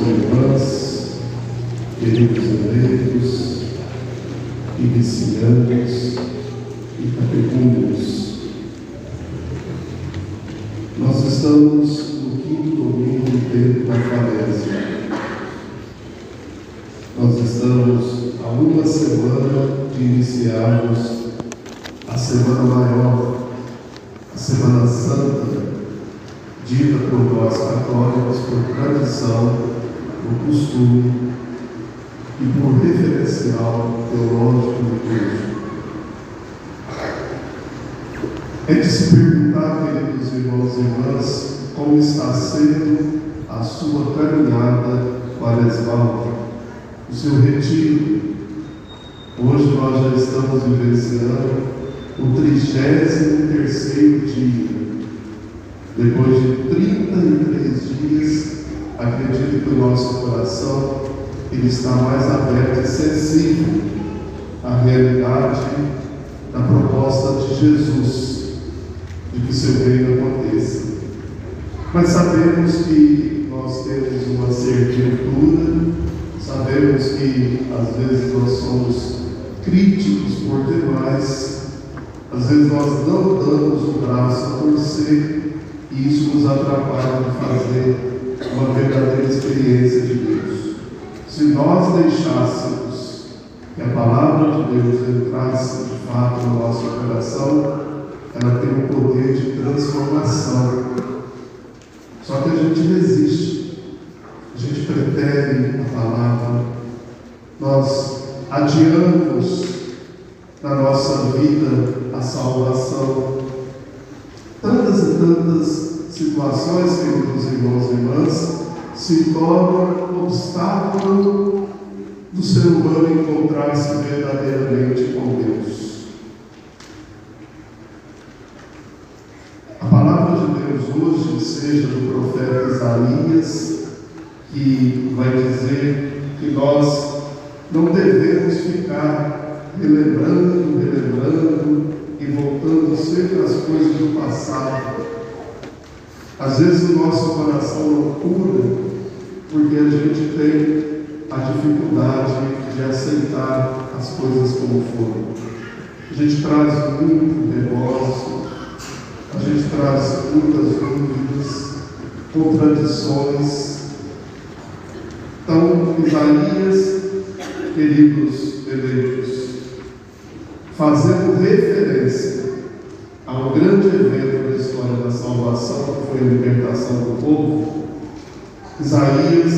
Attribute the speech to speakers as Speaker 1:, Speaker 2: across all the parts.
Speaker 1: e irmãs, queridos eleitos, iniciantes e catecúmenos. Nós estamos no quinto domingo do tempo da Quaresma. Nós estamos há uma semana de iniciarmos a Semana Maior, a Semana Santa, dita por nós católicos por tradição, por costume e por referencial teológico litúrgico. É de se perguntar, queridos irmãos e irmãs, como está sendo a sua caminhada quaresmal, o seu retiro. Hoje nós já estamos vivenciando o 33º dia. Depois de 33 dias, acredito que o nosso coração ele está mais aberto e sensível à realidade da proposta de Jesus, de que seu reino aconteça. Mas sabemos que nós temos uma servidura, sabemos que às vezes nós somos críticos por demais, às vezes nós não damos o braço a torcer, e isso nos atrapalha de fazer uma verdadeira experiência de Deus. Se nós deixássemos que a palavra de Deus entrasse de fato no nosso coração, ela tem um poder de transformação. Só que a gente resiste, a gente prefere a palavra, nós adiamos na nossa vida a salvação. Tantas e tantas situações, queridos irmãos e irmãs, se tornam obstáculo do ser humano encontrar-se verdadeiramente com Deus. A palavra de Deus hoje, seja do profeta Isaías, que vai dizer que nós não devemos ficar relembrando e voltando sempre às coisas do passado. Às vezes o nosso coração não cura porque a gente tem a dificuldade de aceitar as coisas como foram. A gente traz muito remorso, a gente traz muitas dúvidas, contradições. Então, Isaías, queridos eleitos, fazendo referência ao grande evento da história da salvação, que foi a libertação do povo, Isaías,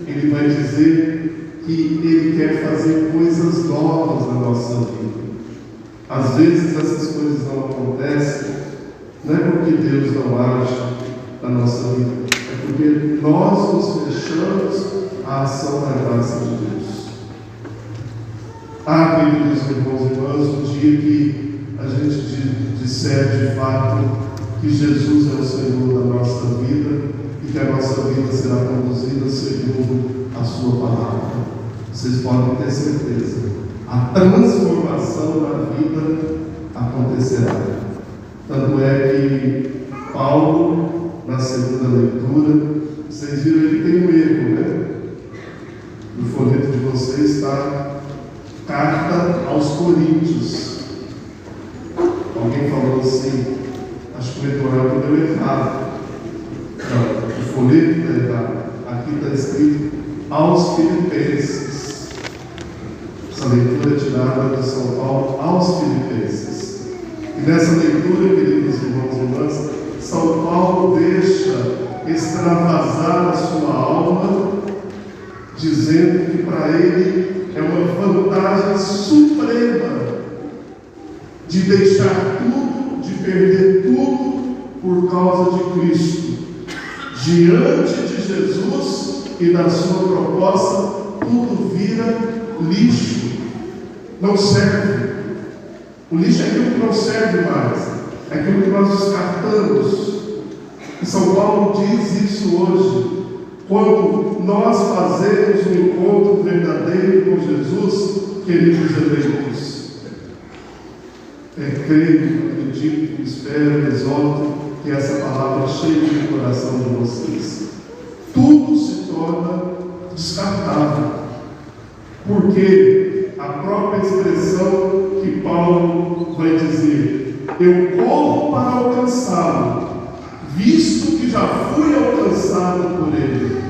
Speaker 1: ele vai dizer que ele quer fazer coisas novas na nossa vida. Às vezes essas coisas não acontecem, não é porque Deus não age na nossa vida, é porque nós nos fechamos à ação da graça de Deus. Queridos irmãos e irmãs, o dia que a gente disser de fato que Jesus é o Senhor da nossa vida e que a nossa vida será conduzida segundo a sua palavra, vocês podem ter certeza, a transformação da vida acontecerá. Tanto é que Paulo, na segunda leitura, vocês viram, ele tem um erro, né? No folheto de vocês está Carta aos Coríntios. Alguém falou assim, acho que o leitor deu errado. Não, o folheto está errado. Aqui está escrito aos Filipenses. Essa leitura é tirada de São Paulo aos Filipenses. E nessa leitura, queridos irmãos e irmãs, São Paulo deixa extravasar a sua alma, dizendo que para ele é uma vantagem suprema de deixar tudo, de perder tudo por causa de Cristo. Diante de Jesus e da sua proposta, tudo vira lixo. Não serve. O lixo é aquilo que não serve mais, é aquilo que nós descartamos. E São Paulo diz isso hoje. Quando nós fazemos um encontro verdadeiro com Jesus, queridos eleitos, creio, acredito, espero, exalto que essa palavra chegue no coração de vocês. Tudo se torna descartável. Porque a própria expressão que Paulo vai dizer, eu corro para alcançá-lo, visto que já fui alcançado por ele.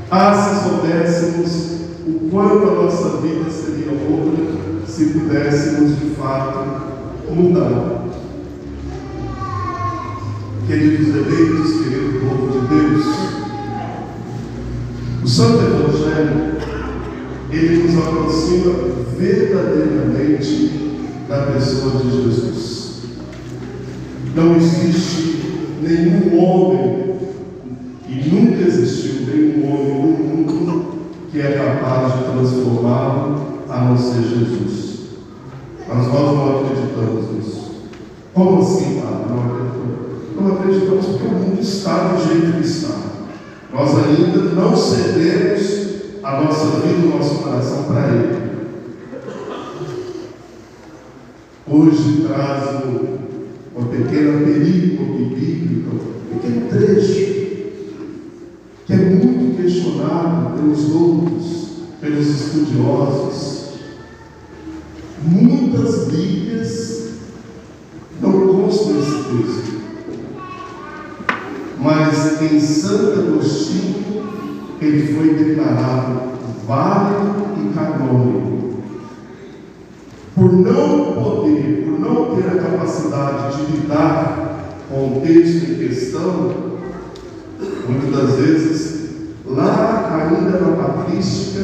Speaker 1: Se soubéssemos o quanto a nossa vida seria outra se pudéssemos de fato mudar. Queridos eleitos, querido povo de Deus, o Santo Evangelho, ele nos aproxima verdadeiramente da pessoa de Jesus. Não existe nenhum homem, e nunca existiu nenhum homem no mundo que é capaz de transformá-lo a não ser Jesus. Mas nós não acreditamos nisso. Como assim, Padre? Não acreditamos? Não acreditamos porque o mundo está do jeito que está. Nós ainda não cedemos a nossa vida, o nosso coração para Ele. Hoje trago uma pequena perícope bíblica, um pequeno trecho, que é muito questionado pelos doutos, pelos estudiosos. Muitas Bíblias não constam esse texto, mas em Santo Agostinho ele foi declarado válido e canônico. Por não poder, por não ter a capacidade de lidar com o texto em questão, muitas das vezes, lá ainda na patrística,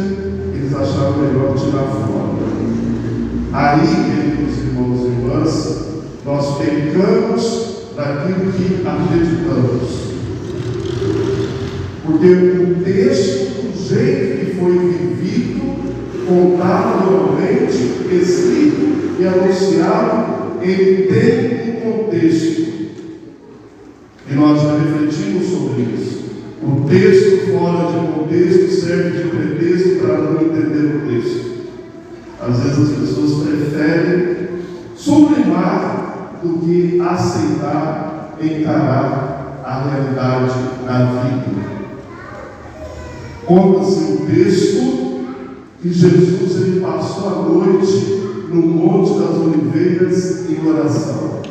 Speaker 1: eles acharam melhor tirar fora. Aí, queridos irmãos e irmãs, nós pecamos daquilo que acreditamos. Porque o texto, do jeito que foi vivido, contado normalmente, escrito e anunciado, ele tem um contexto. E nós já refletimos sobre isso. O texto fora de contexto serve de pretexto para não entender o texto. Às vezes as pessoas preferem sublimar do que aceitar, encarar a realidade da vida. Conta-se o texto que Jesus ele passou a noite no Monte das Oliveiras em oração.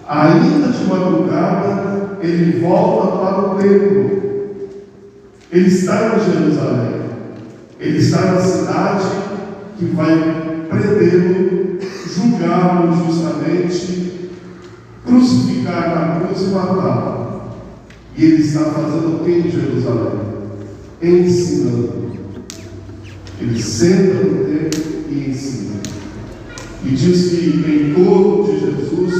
Speaker 1: Ainda de madrugada, ele volta para o templo. Ele está em Jerusalém. Ele está na cidade que vai prendê-lo, julgá-lo justamente, crucificar na cruz e matá-lo. E ele está fazendo o que em Jerusalém? Ensinando. Ele senta no templo e ensina. E diz que em torno de Jesus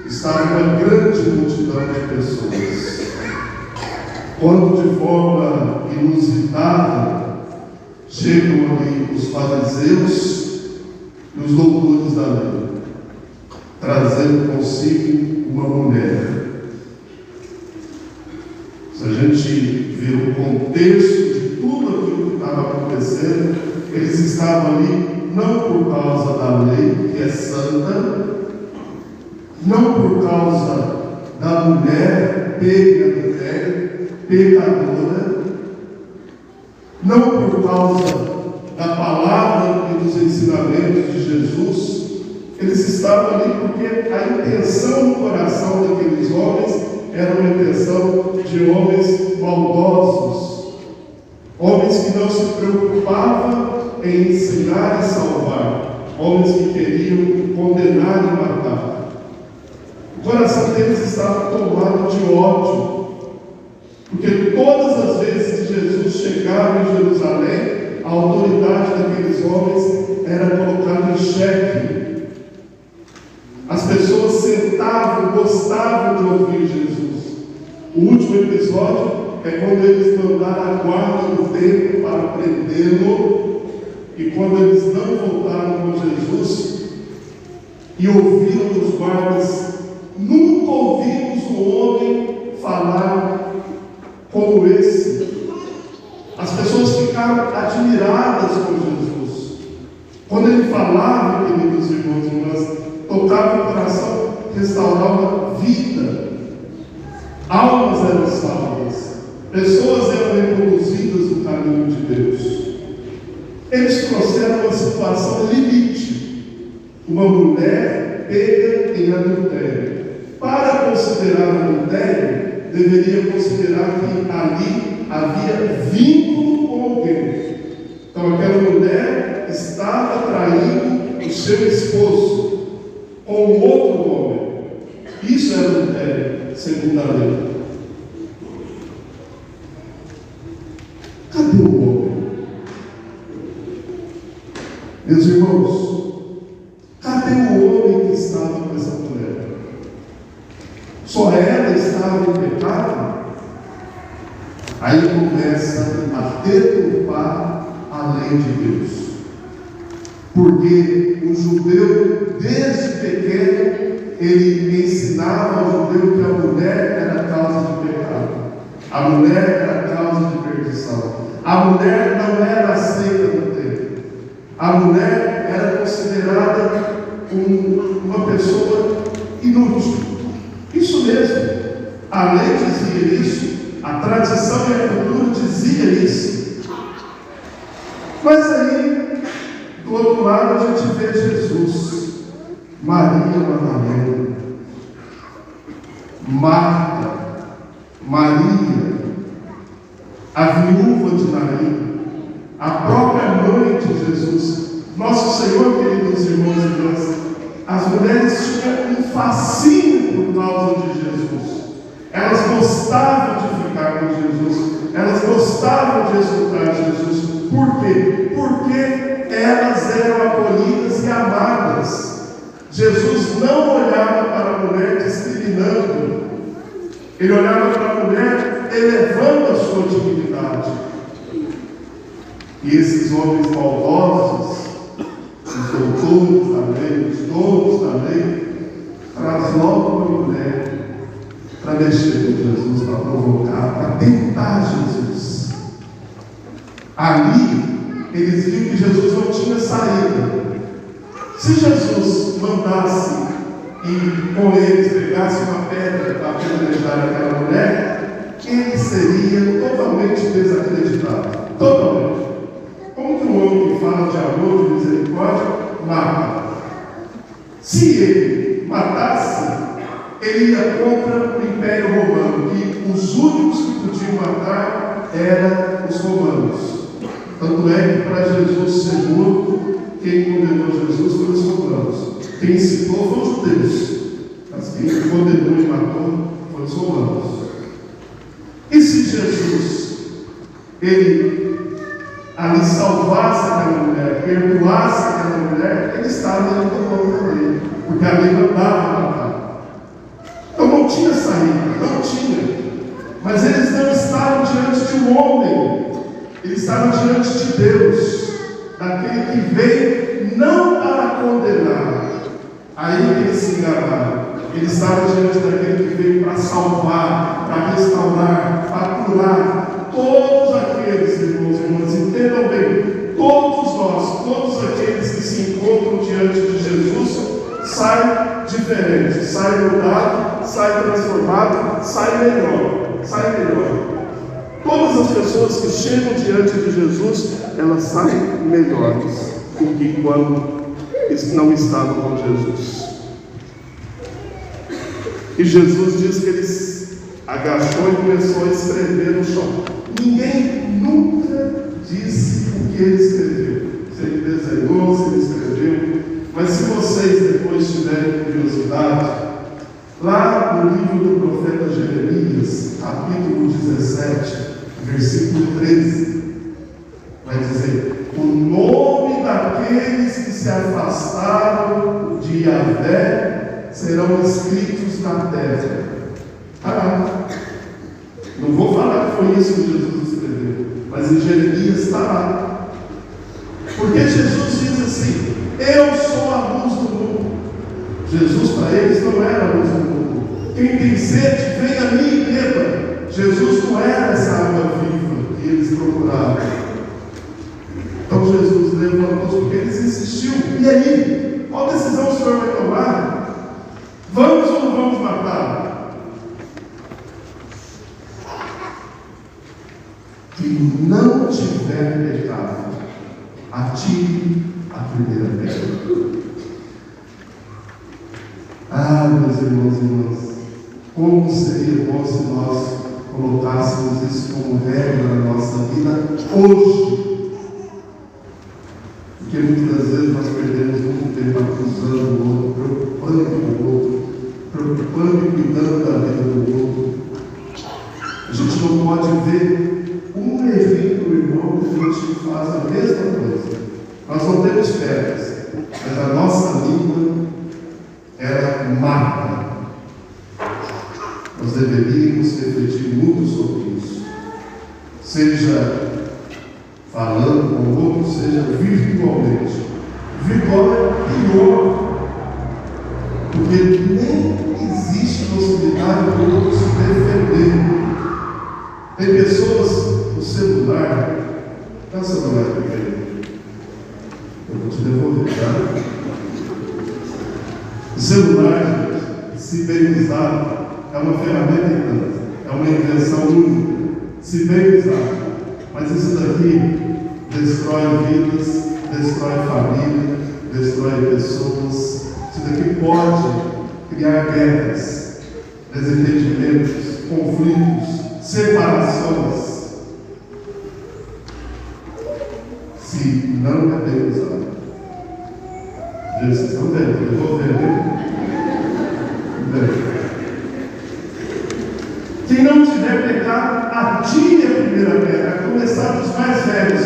Speaker 1: estava uma grande multidão de pessoas. Quando de forma inusitada chegam ali os fariseus e os doutores da lei, trazendo consigo uma mulher. Se a gente ver o contexto de tudo aquilo que estava acontecendo, eles estavam ali não por causa da lei, que é santa, não por causa da mulher pecadora, não por causa da palavra e dos ensinamentos de Jesus. Eles estavam ali porque a intenção no coração daqueles homens era uma intenção de homens maldosos, homens que não se preocupavam em ensinar e salvar, homens que queriam condenar e matar. O coração deles estava tomado de ódio, porque todas as vezes que Jesus chegava em Jerusalém, a autoridade daqueles homens era colocada em xeque. As pessoas sentavam, gostavam de ouvir Jesus. O último episódio é quando eles mandaram a guarda do templo para prendê-lo, e quando eles não voltaram com Jesus e ouviram dos guardas: nunca ouvimos um homem falar como esse. As pessoas ficaram admiradas com Jesus. Quando ele falava, queridos irmãos e irmãs, tocava o coração, restaurava vida. Almas eram salvas, pessoas eram reconduzidas no caminho de Deus. situação limite. Uma mulher pega em adultério. Para considerar adultério, deveria considerar que ali havia vínculo com alguém. Então aquela mulher estava traindo o seu esposo com outro homem. Isso é adultério, segundo a lei. Cadê o homem? Meus irmãos, cadê o homem que estava com essa mulher? Só ela estava em pecado? Aí começa a deturpar a lei de Deus. Porque o judeu, desde pequeno, ele ensinava ao judeu que a mulher era causa de pecado. A mulher era causa de perdição. A mulher não era aceita no templo. A mulher era considerada uma pessoa inútil. Isso mesmo. A lei dizia isso. A tradição e a cultura dizia isso. Mas aí, do outro lado, a gente vê Jesus, Maria Madalena, Marta, Maria, a viúva de Naim, a própria mãe de Jesus. Nosso Senhor, queridos irmãos e irmãs, as mulheres tinham um fascínio por causa de Jesus. Elas gostavam de ficar com Jesus, elas gostavam de escutar Jesus. Por quê? Porque elas eram acolhidas e amadas. Jesus não olhava para a mulher discriminando, ele olhava para a mulher elevando a sua dignidade. E esses homens maldosos, os doutores da lei, os donos da lei, traz logo uma mulher para mexer com Jesus, para provocar, para tentar Jesus. Ali, eles viram que Jesus não tinha saída. Se Jesus mandasse e com eles pegasse uma pedra para apedrejar aquela mulher, ele seria totalmente desacreditado. Totalmente. Como que um homem que fala de amor, de misericórdia, mata? Se ele matasse, ele ia contra o Império Romano, que os únicos que podiam matar eram os romanos. Tanto é que para Jesus ser morto, quem condenou Jesus foram os romanos. Quem incitou foram os judeus. Mas quem condenou e matou foram os romanos. E se Jesus, ele ali salvasse aquela mulher, perdoasse aquela mulher, ele estava indo contra ele, porque a lei mandava matar. Então não tinha saída, não tinha. Mas eles não estavam diante de um homem, eles estavam diante de Deus, daquele que veio não para condenar. Aí eles se enganaram. Eles estavam diante daquele que veio para salvar, para restaurar, para curar. Todos aqueles, irmãos e irmãs, entendam bem, todos nós, todos aqueles que se encontram diante de Jesus, saem diferentes, saem mudados, saem transformados, saem melhor, saem melhor. Todas as pessoas que chegam diante de Jesus, elas saem melhores do que quando não estavam com Jesus. E Jesus diz que ele agachou e começou a escrever no chão. Ninguém nunca disse o que ele escreveu. Se ele desenhou, se ele escreveu. Mas se vocês depois tiverem curiosidade, lá no livro do profeta Jeremias, capítulo 17, versículo 13, vai dizer: o nome daqueles que se afastaram de Yahvé serão escritos na terra. Não vou falar que foi isso que Jesus escreveu, mas em Jeremias está lá. Porque Jesus diz assim: eu sou a luz do mundo. Jesus para eles não era a luz do mundo. Quem tem sede, vem a mim e beba. Jesus não era essa água viva que eles procuravam. Então Jesus levantou, porque eles insistiam. E aí? Qual decisão o Senhor vai tomar? Vamos ou não vamos matar? Quem não tiver pecado, atire a a primeira pedra. Ah, meus irmãos e irmãs, como seria bom se nós colocássemos isso como regra na nossa vida hoje. Porque muitas vezes nós perdemos muito tempo acusando o outro, preocupando com o outro, preocupando e cuidando da vida do outro. A gente não pode ver um errinho do irmão que a gente faz a mesma coisa. Nós não temos pedras, mas a nossa língua, ela mata. Nós deveríamos refletir muito sobre isso. Seja falando com o outro, seja virtualmente. Virtual é pior, porque nem existe possibilidade do outro se defender. Tem pessoas, o celular, dá o celular para ele. Eu vou te devolver, tá? O celular, se bem usado, é uma ferramenta importante, é uma invenção única, se bem usado. Mas isso daqui destrói vidas, destrói família, destrói pessoas. Isso daqui pode criar guerras, desentendimentos, conflitos, separações, se não é bem usado. Vocês estão vendo? Eu vou ver, Quem não tiver pecado, atire a primeira pedra, a começar dos mais velhos.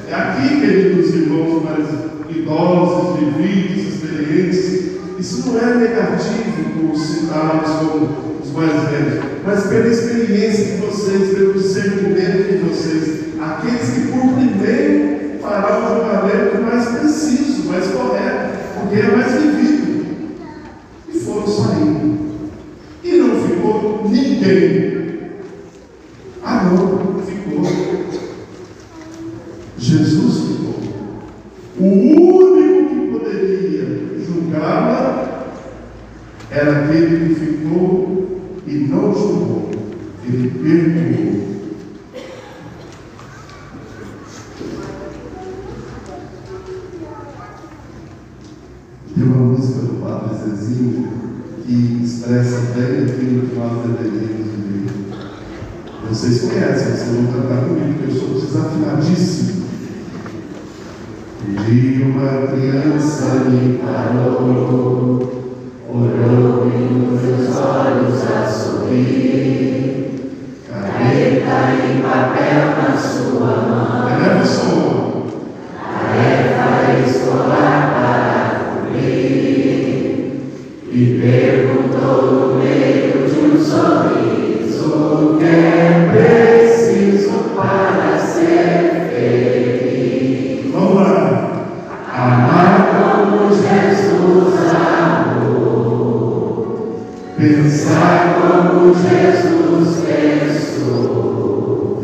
Speaker 1: É aqui, queridos irmãos mais idosos, vividos, experientes. Isso não é negativo por citarmos como os mais velhos, mas pela experiência de vocês, pelo discernimento de vocês. Aqueles que por primeiro farão o julgamento mais preciso, mais correto, porque é mais vivido. E foram saindo. E não ficou ninguém. Ah, não, ficou. Jesus ficou. O único que poderia julgá-la era aquele que ficou e não julgou. Ele perdoou. Tem uma música do Padre Zezinho que expressa bem aquilo que nós deveríamos viver. Vocês conhecem, vocês vão cantar comigo, porque eu sou desafinadíssimo. Um dia uma criança me parou, olhou e nos meus olhos a sorrir. Caneta e papel na sua mão. Eleva o som. Tarefa escolar para cumprir. E perguntou no meio de um sorriso o que é preciso para ser feliz. Vamos lá. Amar como Jesus amou, pensar como Jesus pensou,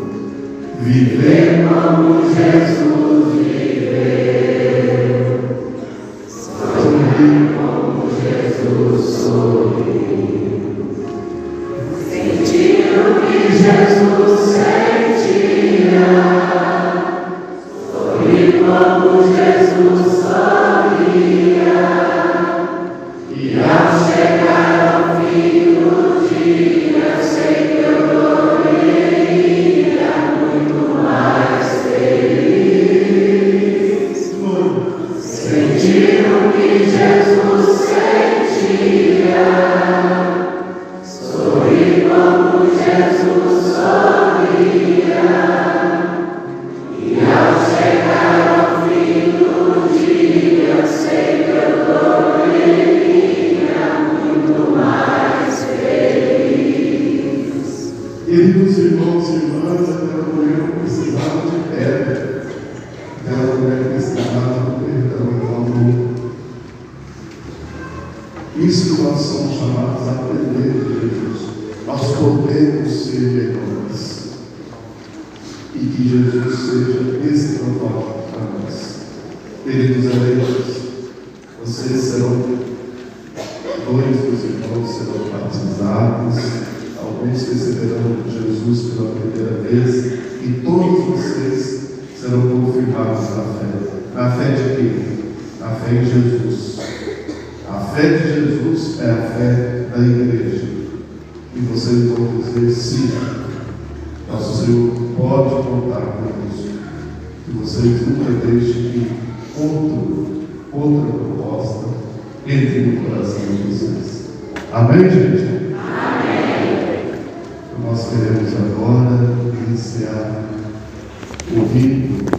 Speaker 1: viver como Jesus viveu, sorrir como Jesus sorriu, sentir o que Jesus sentia, sorrir como Jesus sorria, e ao chegar ao fim do dia, sei que eu morreria muito mais feliz. Sentir o que Jesus sentia, sorrir como Jesus sorria, e ao chegar ao fim do dia, sei que eu morreria muito mais feliz. Queridos irmãos e irmãs, aquela mulher não precisava de pedra, aquela mulher precisava do perdão e do amor. Isso que nós somos chamados a aprender de Jesus. Nós podemos ser melhores. E que Jesus seja esse propósito para nós. Queridos eleitos, vocês serão, dois dos irmãos serão batizados, alguns receberão Jesus pela primeira vez, e todos vocês serão confirmados na fé. Na fé de quem? a fé em Jesus. A fé de Jesus é a fé da igreja. E vocês vão dizer sim. Nosso Senhor pode contar conosco. Que vocês nunca deixem que outra proposta entre no coração de vocês. Amém, gente? Amém. Nós queremos agora iniciar o rito